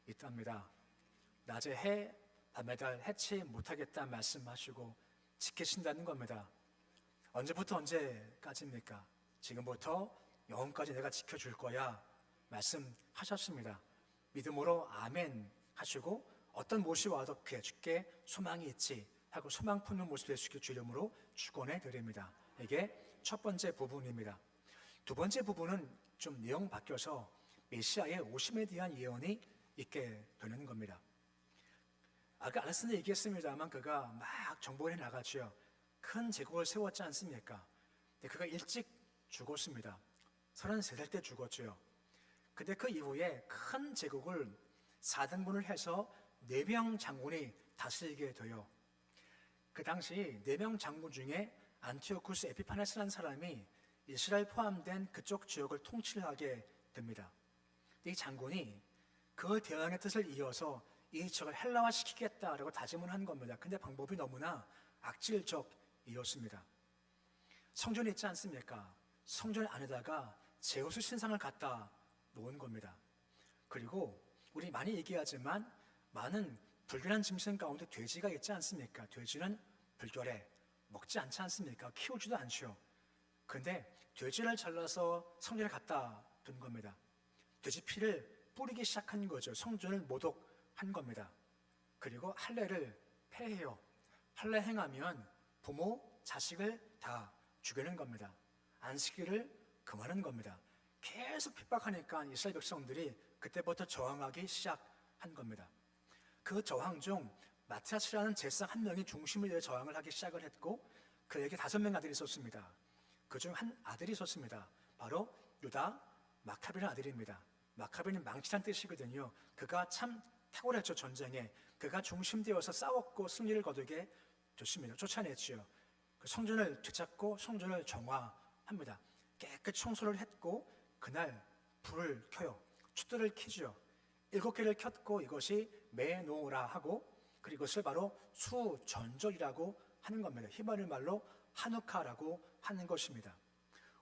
있답니다. 낮에 해 밤에 달 해치 못하겠다 말씀하시고 지키신다는 겁니다. 언제부터 언제까지입니까? 지금부터 영원까지 내가 지켜줄 거야 말씀하셨습니다. 믿음으로 아멘 하시고 어떤 모습이 와도 그의 주께 소망이 있지 하고 소망 품는 모습의 주의 이름으로 축원해 드립니다. 이게 첫 번째 부분입니다. 두 번째 부분은 좀 내용 바뀌어서 메시아의 오심에 대한 예언이 있게 되는 겁니다. 아까 알렉산더 얘기했습니다만 그가 막 정복해 나가죠. 큰 제국을 세웠지 않습니까? 근데 그가 일찍 죽었습니다. 33살 때 죽었죠. 근데 그 이후에 큰 제국을 4등분을 해서 4명 장군이 다스리게 돼요. 그 당시 4명 장군 중에 안티오쿠스 에피파네스라는 사람이 이스라엘 포함된 그쪽 지역을 통치를 하게 됩니다. 이 장군이 그 대왕의 뜻을 이어서 이 지역을 헬라화시키겠다라고 다짐을 한 겁니다. 근데 방법이 너무나 악질적이었습니다. 성전이 있지 않습니까? 성전 안에다가 제우스 신상을 갖다 놓은 겁니다. 그리고 우리 많이 얘기하지만 많은 불결한 짐승 가운데 돼지가 있지 않습니까? 돼지는 불결해 먹지 않지 않습니까? 키우지도 않죠. 근데 돼지를 잘라서 성전에 갖다 둔 겁니다. 돼지 피를 뿌리기 시작한 거죠. 성전을 모독한 겁니다. 그리고 할례를 폐해요. 할례 행하면 부모, 자식을 다 죽이는 겁니다. 안식일을 금하는 겁니다. 계속 핍박하니까 이스라엘 백성들이 그때부터 저항하기 시작한 겁니다. 그 저항 중 마티아스라는 제사장 한 명이 중심을 내어 저항을 하기 시작을 했고 그에게 5명 아들이 있었습니다. 그중 한 아들이 있었습니다. 바로 유다 마카베라는 아들입니다. 마카베는 망치란 뜻이거든요. 그가 참 탁월했죠. 전쟁에 그가 중심되어서 싸웠고 승리를 거두게 됐습니다. 쫓아냈죠. 그 성전을 되찾고 성전을 정화합니다. 깨끗이 청소를 했고 그날 불을 켜요. 촛대를 켜죠. 7개를 켰고 이것이 메노라 하고 그리고 이것을 바로 수전절이라고 하는 겁니다. 히브리 말로 하누카라고 하는 것입니다.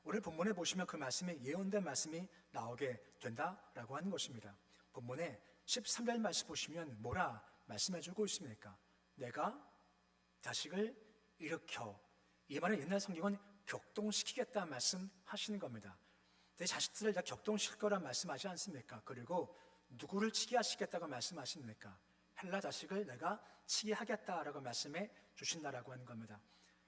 오늘 본문에 보시면 그 말씀이 예언된 말씀이 나오게 된다라고 하는 것입니다. 본문에 13절 말씀 보시면 뭐라 말씀해주고 있습니까? 내가 자식을 일으켜, 이 말은 옛날 성경은 격동시키겠다 말씀하시는 겁니다. 내 자식들을 다 격동시킬 거란 말씀하지 않습니까? 그리고 누구를 치게 하시겠다고 말씀하십니까? 헬라 자식을 내가 치게 하겠다라고 말씀해 주신다라고 하는 겁니다.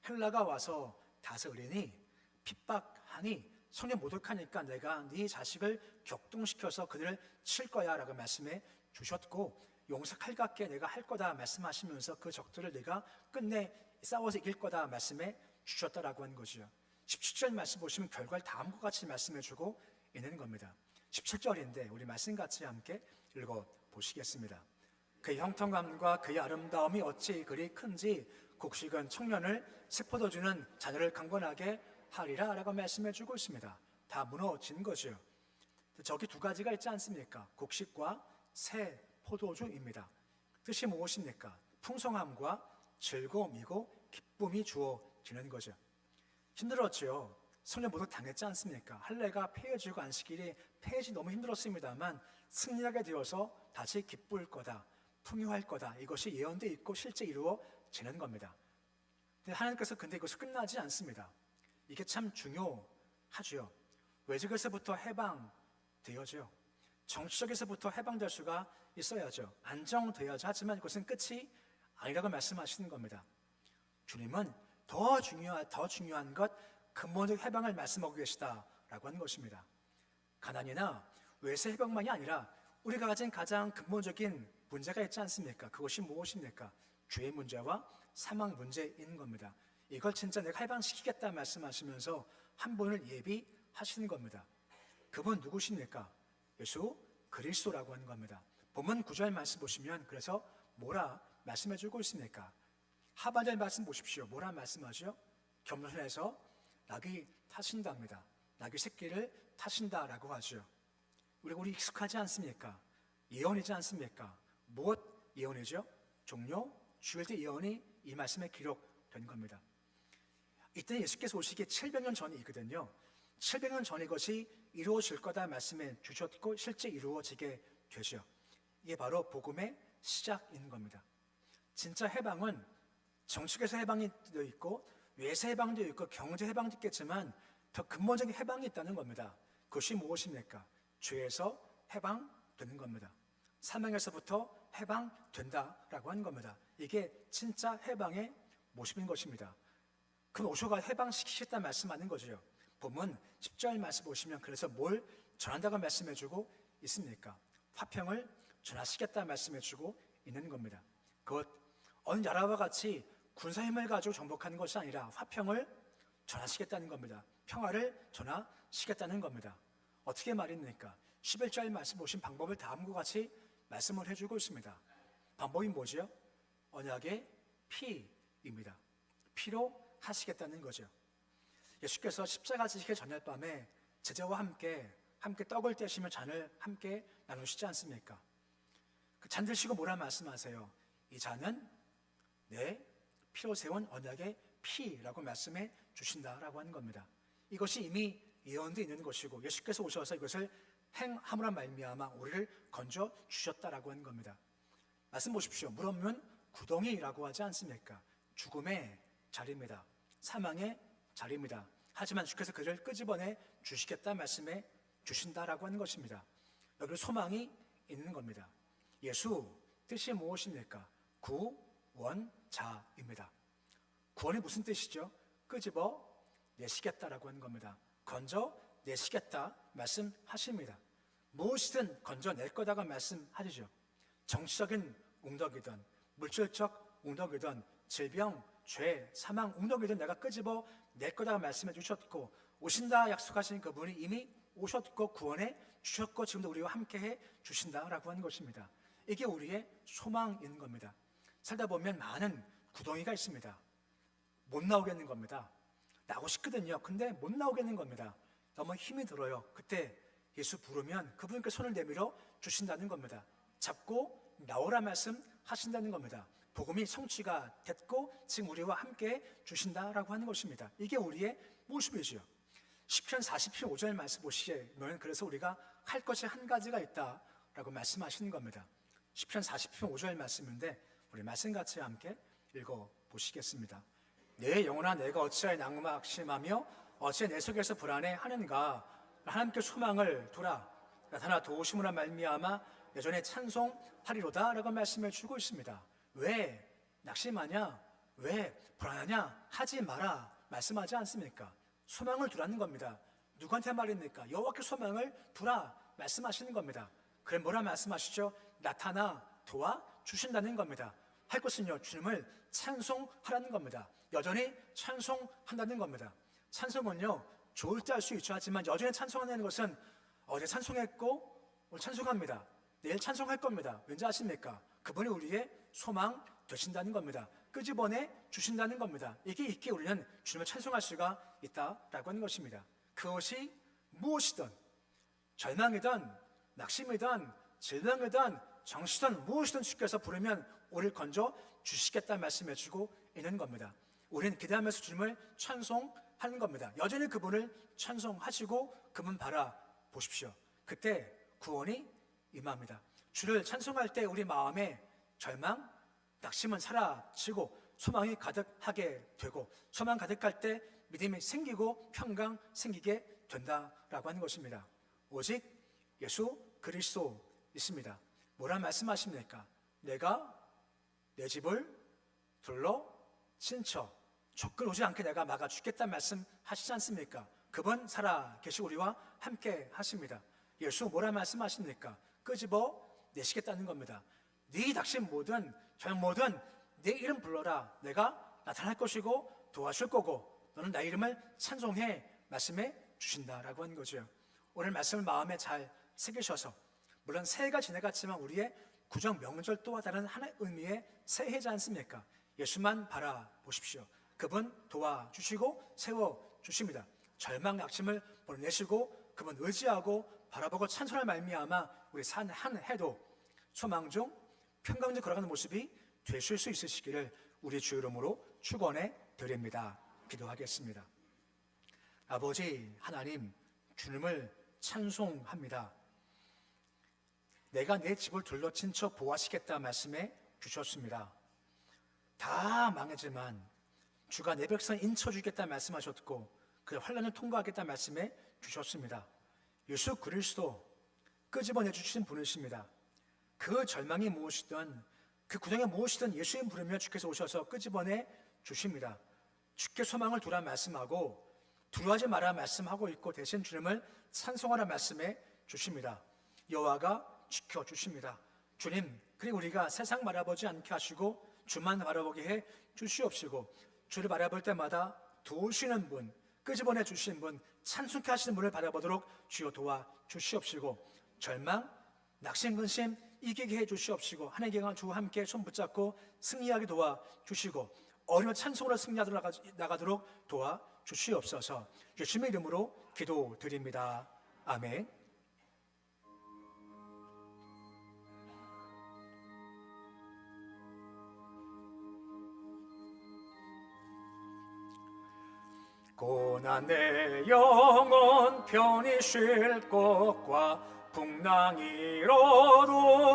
헬라가 와서 다스리니 핍박하니 성령 모독하니까 내가 네 자식을 격동시켜서 그들을 칠 거야 라고 말씀해 주셨고, 용사 칼같게 내가 할 거다 말씀하시면서 그 적들을 내가 끝내 싸워서 이길 거다 말씀해 주셨다라고 하는 거죠. 17절 말씀 보시면 결과를 다음과 같이 말씀해 주고 있는 겁니다. 17절인데 우리 말씀 같이 함께 읽어 보시겠습니다. 그의 형통감과 그의 아름다움이 어찌 그리 큰지 곡식은 청년을 세포도 주는 자녀를 강건하게 하리라 라고 말씀해 주고 있습니다. 다 무너진 거죠. 저기 두 가지가 있지 않습니까? 곡식과 새 포도주입니다. 뜻이 무엇입니까? 풍성함과 즐거움이고 기쁨이 주어지는 거죠. 힘들었죠. 성령 모독 당했지 않습니까? 할례가 폐해지고 안식일이 폐해지 너무 힘들었습니다만 승리하게 되어서 다시 기쁠 거다, 풍요할 거다, 이것이 예언되어 있고 실제 이루어지는 겁니다. 근데 하나님께서 이것이 끝나지 않습니다. 이게 참 중요하죠. 외적에서부터 해방되어져요. 정치적에서부터 해방될 수가 있어야죠. 안정되어야죠. 하지만 그것은 끝이 아니라고 말씀하시는 겁니다. 주님은 더 중요한 것, 근본적 해방을 말씀하고 계시다라고 하는 것입니다. 가난이나 외세 해방만이 아니라 우리가 가진 가장 근본적인 문제가 있지 않습니까? 그것이 무엇입니까? 죄의 문제와 사망 문제인 겁니다. 이걸 진짜 내가 해방시키겠다 말씀하시면서 한 분을 예비하시는 겁니다. 그분 누구십니까? 예수 그리스도라고 하는 겁니다. 본문 9절 말씀 보시면 그래서 뭐라 말씀해 주고 있습니까? 하반절 말씀 보십시오. 뭐라 말씀하죠? 겸손해서 낙이 타신답니다. 낙이 새끼를 타신다라고 하죠. 우리 익숙하지 않습니까? 예언이지 않습니까? 무엇 예언이죠? 종료, 주일 때 예언이 이 말씀에 기록된 겁니다. 이때 예수께서 오시기 700년 전이거든요. 700년 전 이것이 이루어질 거다 말씀해 주셨고 실제 이루어지게 되죠. 이게 바로 복음의 시작인 겁니다. 진짜 해방은 정치에서 해방이 되어 있고 외세 해방도 있고 경제 해방도 있겠지만 더 근본적인 해방이 있다는 겁니다. 그것이 무엇입니까? 죄에서 해방되는 겁니다. 사망에서부터 해방된다라고 하는 겁니다. 이게 진짜 해방의 모습인 것입니다. 그 오셔가 해방시키겠다 말씀하는 거죠. 본문 10절 말씀 보시면 그래서 뭘 전한다고 말씀해주고 있습니까? 화평을 전하시겠다 말씀해주고 있는 겁니다. 그것 어느 나라와 같이 군사 힘을 가지고 정복하는 것이 아니라 화평을 전하시겠다는 겁니다. 평화를 전하시겠다는 겁니다. 어떻게 말입니까? 11절 말씀 보신 방법을 다음과 같이 말씀을 해주고 있습니다. 방법이 뭐죠? 언약의 피입니다. 피로 하시겠다는 거죠. 예수께서 십자가 지시기 전날 밤에 제자와 함께 떡을 떼시며 잔을 함께 나누시지 않습니까? 그 잔 드시고 뭐라 말씀하세요? 이 잔은 내 피로 세운 언약의 피라고 말씀해 주신다라고 하는 겁니다. 이것이 이미 예언되어 있는 것이고 예수께서 오셔서 이것을 행함으로 말미암아 우리를 건져 주셨다라고 하는 겁니다. 말씀 보십시오. 물 없는 구덩이라고 하지 않습니까? 죽음의 자리입니다. 사망의 자리입니다. 하지만 주께서 그를 끄집어내 주시겠다 말씀해 주신다라고 하는 것입니다. 여기 소망이 있는 겁니다. 예수 뜻이 무엇입니까? 구원자입니다. 구원이 무슨 뜻이죠? 끄집어 내시겠다라고 하는 겁니다. 건져 내시겠다 말씀하십니다. 무엇이든 건져낼 거다가 말씀하시죠. 정치적인 웅덕이든 물질적 웅덕이든 질병, 죄, 사망, 웅덕이든 내가 끄집어 낼 거다가 말씀해 주셨고 오신다 약속하신 그분이 이미 오셨고 구원해 주셨고 지금도 우리와 함께해 주신다라고 하는 것입니다. 이게 우리의 소망인 겁니다. 살다 보면 많은 구덩이가 있습니다. 못 나오겠는 겁니다. 나오고 싶거든요. 근데 못 나오겠는 겁니다. 너무 힘이 들어요. 그때 예수 부르면 그분께 손을 내밀어 주신다는 겁니다. 잡고 나오라 말씀 하신다는 겁니다. 복음이 성취가 됐고 지금 우리와 함께 주신다라고 하는 것입니다. 이게 우리의 모습이죠. 시편 40편 5절 말씀 보시면 그래서 우리가 할 것이 한 가지가 있다라고 말씀하시는 겁니다. 시편 40편 5절 말씀인데 우리 말씀 같이 함께 읽어보시겠습니다. 내 영혼아 내가 어찌하여 낙심하며 어찌 내 속에서 불안해하는가. 하나님께 소망을 두라. 나타나 도우심으로 말미암아 여전히 찬송하리로다 라고 말씀을 주고 있습니다. 왜 낙심하냐? 왜 불안하냐? 하지 마라 말씀하지 않습니까? 소망을 두라는 겁니다. 누구한테 말입니까? 여호와께 소망을 두라 말씀하시는 겁니다. 그럼 뭐라 말씀하시죠? 나타나 도와주신다는 겁니다. 할 것은요 주님을 찬송하라는 겁니다. 여전히 찬송한다는 겁니다. 찬송은요 좋을 때 할 수 있죠. 하지만 여전히 찬송한다는 것은 어제 찬송했고 오늘 찬송합니다. 내일 찬송할 겁니다. 왠지 아십니까? 그분이 우리의 소망 되신다는 겁니다. 끄집어내 주신다는 겁니다. 이게 있기에 우리는 주님을 찬송할 수가 있다라고 하는 것입니다. 그것이 무엇이든 절망이든 낙심이든 질병이든 정시든 무엇이든 주께서 부르면 우리를 건져 주시겠다는 말씀해 주고 있는 겁니다. 우리는 기대하면서 주님을 찬송하는 겁니다. 여전히 그분을 찬송하시고 그분 바라보십시오. 그때 구원이 임합니다. 주를 찬송할 때 우리 마음에 절망, 낙심은 사라지고 소망이 가득하게 되고 소망 가득할 때 믿음이 생기고 평강 생기게 된다라고 하는 것입니다. 오직 예수 그리스도 있습니다. 뭐라 말씀하십니까? 내가 내 집을 둘러 친처 조건 오지 않게 내가 막아주겠다는 말씀 하시지 않습니까? 그분 살아 계시고 우리와 함께 하십니다. 예수 뭐라 말씀하십니까? 끄집어 내시겠다는 겁니다. 네 낙심 뭐든 절망 뭐든 내 이름 불러라. 내가 나타날 것이고 도와줄 거고 너는 나의 이름을 찬송해 말씀해 주신다라고 하는 거죠. 오늘 말씀을 마음에 잘 새기셔서 물론 새해가 지나갔지만 우리의 구정 명절 또한 다른 하나의 의미의 새해지 않습니까? 예수만 바라보십시오. 그분 도와주시고 세워주십니다. 절망 낙심을 보내시고 그분 의지하고 바라보고 찬송할 말미암아 우리 산 한 해도 소망 중 평강 중 걸어가는 모습이 되실 수 있으시기를 우리 주 이름으로 축원해 드립니다. 기도하겠습니다. 아버지 하나님 주님을 찬송합니다. 내가 내 집을 둘러 친처 보호하시겠다 말씀해 주셨습니다. 다 망했지만 주가 내 백성 인쳐주겠다 말씀하셨고 그 환난을 통과하겠다 말씀해 주셨습니다. 예수 그리스도 끄집어내 주신 분이십니다. 그 절망이 무엇이든 그 구덩이 무엇이든 예수님 부르며 주께서 오셔서 끄집어내 주십니다. 주께 소망을 두라 말씀하고 두려워하지 마라 말씀하고 있고 대신 주님을 찬송하라 말씀해 주십니다. 여호와가 지켜주십니다. 주님 그리고 우리가 세상 바라보지 않게 하시고 주만 바라보게 해 주시옵시고 주를 바라볼 때마다 도우시는 분 끄집어내 주신 분 찬송케 하시는 분을 바라보도록 주여 도와주시옵시고 절망 낙심 근심 이기게 해 주시옵시고 하나님과 주와 함께 손 붙잡고 승리하게 도와주시고 어려운 찬송으로 승리하도록 나가도록 도와주시옵소서. 예수님의 이름으로 기도드립니다. 아멘. 고난 내 영혼 편히 쉴 곳과 풍랑이로도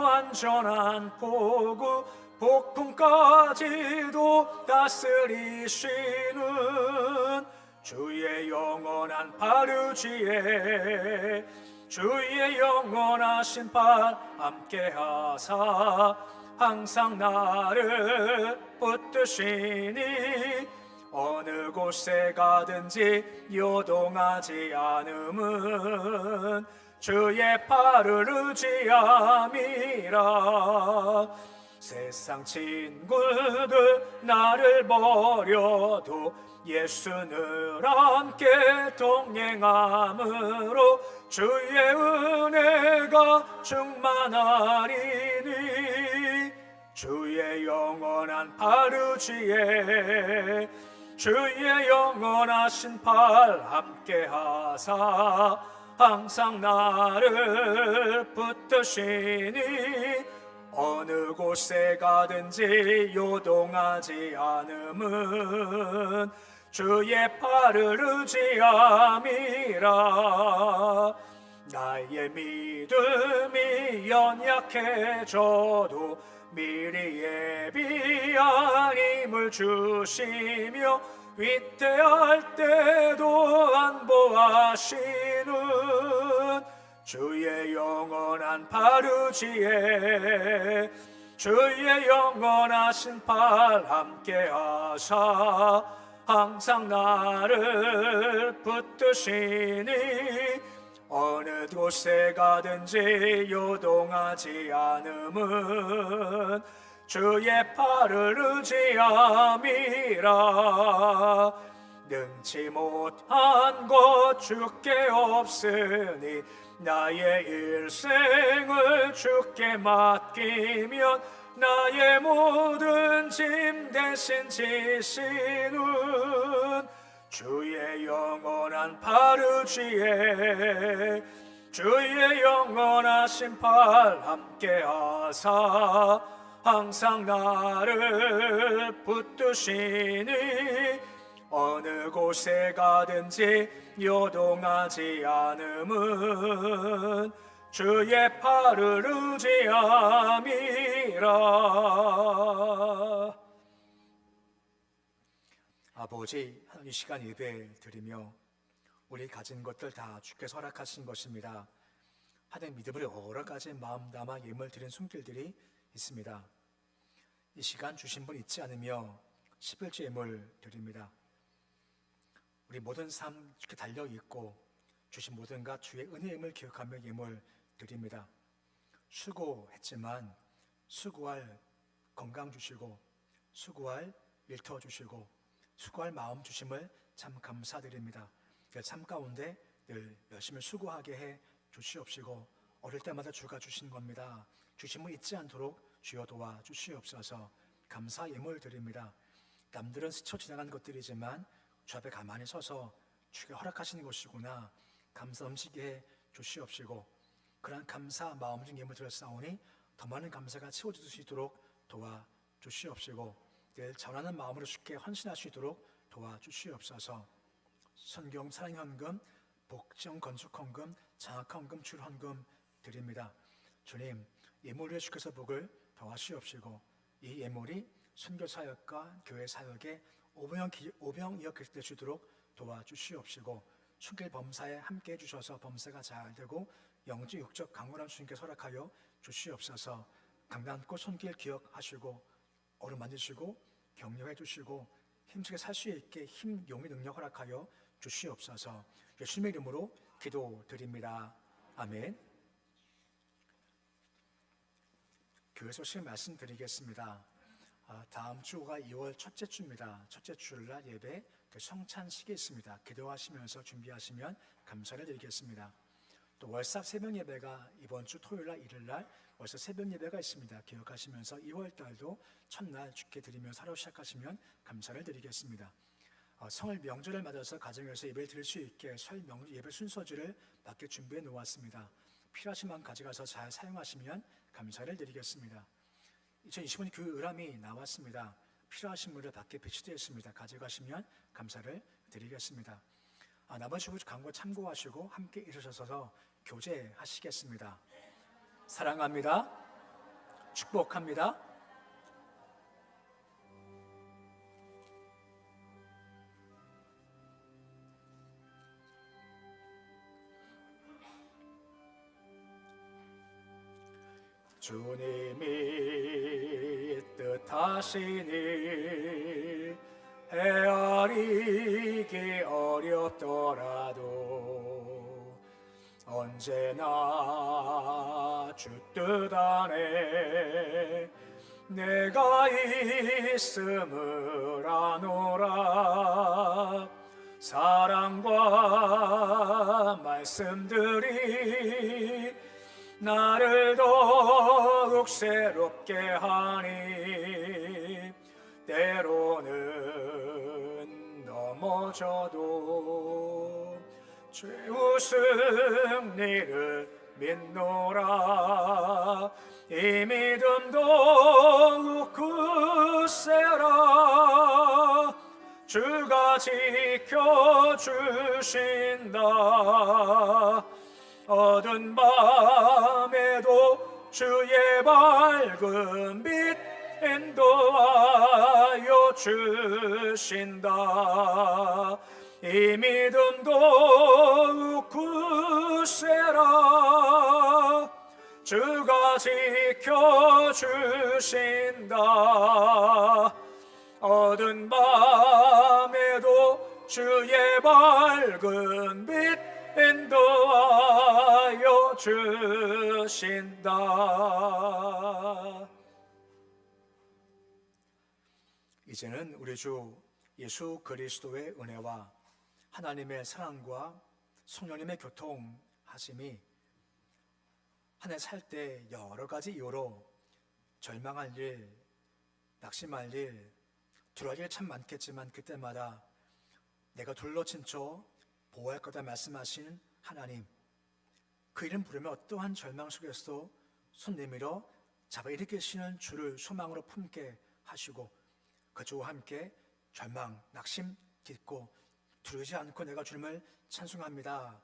안전한 포구 폭풍까지도 다스리시는 주의 영원한 팔 의지에 주의 영원하신 팔 함께하사 항상 나를 붙드시니 어느 곳에 가든지 요동하지 않음은 주의 팔을 의지함이라. 세상 친구들 나를 버려도 예수 늘 함께 동행함으로 주의 은혜가 충만하리니 주의 영원한 팔 의지에 주의 영원하신 팔 함께하사 항상 나를 붙드시니 어느 곳에 가든지 요동하지 않음은 주의 팔을 의지함이라. 나의 믿음이 연약해져도 미리 예비한 힘을 주시며 위태할 때도 안보하시는 주의 영원한 팔 의지에 주의 영원하신 팔 함께하사 항상 나를 붙드시니 어느 곳에 가든지 요동하지 않음은 주의 팔을 의지함이라. 능치 못한 것 주께 없으니 나의 일생을 주께 맡기면 나의 모든 짐 대신 지시는 주의 영원한 팔 의지에 주의 영원하신 팔 함께하사 항상 나를 붙드시니 어느 곳에 가든지 요동하지 않음은 주의 팔을 의지함이라. 아버지, 이 시간 예배 드리며 우리 가진 것들 다 주께서 허락하신 것입니다. 하나님 믿음으로 여러 가지 마음 담아 예물 드린 손길들이 있습니다. 이 시간 주신 분 잊지 않으며 11조 예물 드립니다. 우리 모든 삶 주께 달려있고 주신 모든가 주의 은혜임을 기억하며 예물 드립니다. 수고했지만 수고할 건강 주시고 수고할 일터 주시고 수고할 마음 주심을 참 감사드립니다. 그 삶 가운데 늘 열심히 수고하게 해 주시옵시고 어릴 때마다 주가 주신 겁니다. 주심을 잊지 않도록 주여 도와 주시옵소서. 감사 예물 드립니다. 남들은 스쳐 지나간 것들이지만 주 앞에 가만히 서서 주가 허락하시는 것이구나 감사 넘치게 해 주시옵시고 그러한 감사 마음 중 예물 드렸사오니 더 많은 감사가 채워질 수 있도록 도와 주시옵시고 늘 전하는 마음으로 주께 헌신할 수 있도록 도와 주시옵소서. 선경 사랑헌금, 복정 건축헌금, 장학헌금, 출헌금 드립니다. 주님, 예물에 주께서 복을 더하시옵시고 이 예물이 선교사역과 교회사역에 오병 이어갈 수 있도록 도와주시옵시고 순길 범사에 함께 해주셔서 범사가 잘 되고 영적 육적 강건한 주님께서 허락하여 주시옵소서. 강단코 손길 기억하시고 어루만지시고 격려해 주시고 힘쓰게 살 수 있게 힘, 용의 능력 허락하여 주시옵소서. 예수님의 이름으로 기도드립니다. 아멘. 교회 소식 말씀드리겠습니다. 다음 주가 2월 첫째 주입니다. 첫째 주일날 예배 성찬식이 있습니다. 기도하시면서 준비하시면 감사를 드리겠습니다. 또 월삭 새벽 예배가 이번 주 토요일날 일요일날 월삭 새벽 예배가 있습니다. 기억하시면서 2월달도 첫날 주께 드리면서 하루 시작하시면 감사를 드리겠습니다. 성을 명절을 맞아서 가정에서 예배를 드릴 수 있게 설 예배 순서지를 밖에 준비해 놓았습니다. 필요하신 만 가져가서 잘 사용하시면 감사를 드리겠습니다. 2025년 교회 의람이 나왔습니다. 필요하신 분들 밖에 배치되어 있습니다. 가져가시면 감사를 드리겠습니다. 나머지 광고 참고하시고 함께 일어서서 교제하시겠습니다. 사랑합니다. 축복합니다. 주님이 뜻하시니 헤아리기 어렵더라도 언제나 주 뜻 안에 내가 있음을 아노라. 사랑과 말씀들이 나를 더욱 새롭게 하니 때로는 넘어져도 죄 승리를 믿노라. 이 믿음도 굳세라. 주가 지켜주신다. 어두운 밤에도 주의 밝은 빛 인도하여 주신다. 이 믿음도 굳세라. 주가 지켜주신다. 어두운 밤에도 주의 밝은 빛 인도하여 주신다. 이제는 우리 주 예수 그리스도의 은혜와 하나님의 사랑과 성령님의 교통하심이 한 해 살 때 여러 가지 이유로 절망할 일, 낙심할 일, 두려울 일 참 많겠지만 그때마다 내가 둘러친쳐 보호할 거다 말씀하신 하나님, 그 이름 부르며 어떠한 절망 속에서도 손 내밀어 잡아 일으키시는 주를 소망으로 품게 하시고 그 주와 함께 절망, 낙심 딛고 두려우지 않고 내가 주님을 찬송합니다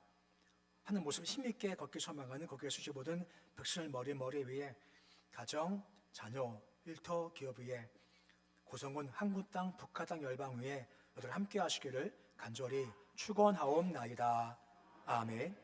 하는 모습을 힘있게 걷기 소망하는 거기에 수시보든 백신을 머리 위에 가정, 자녀, 일터, 기업 위에 고성군 한국 땅, 북한 땅, 열방 위에 너들 함께 하시기를 간절히 축원하옵나이다. 아멘.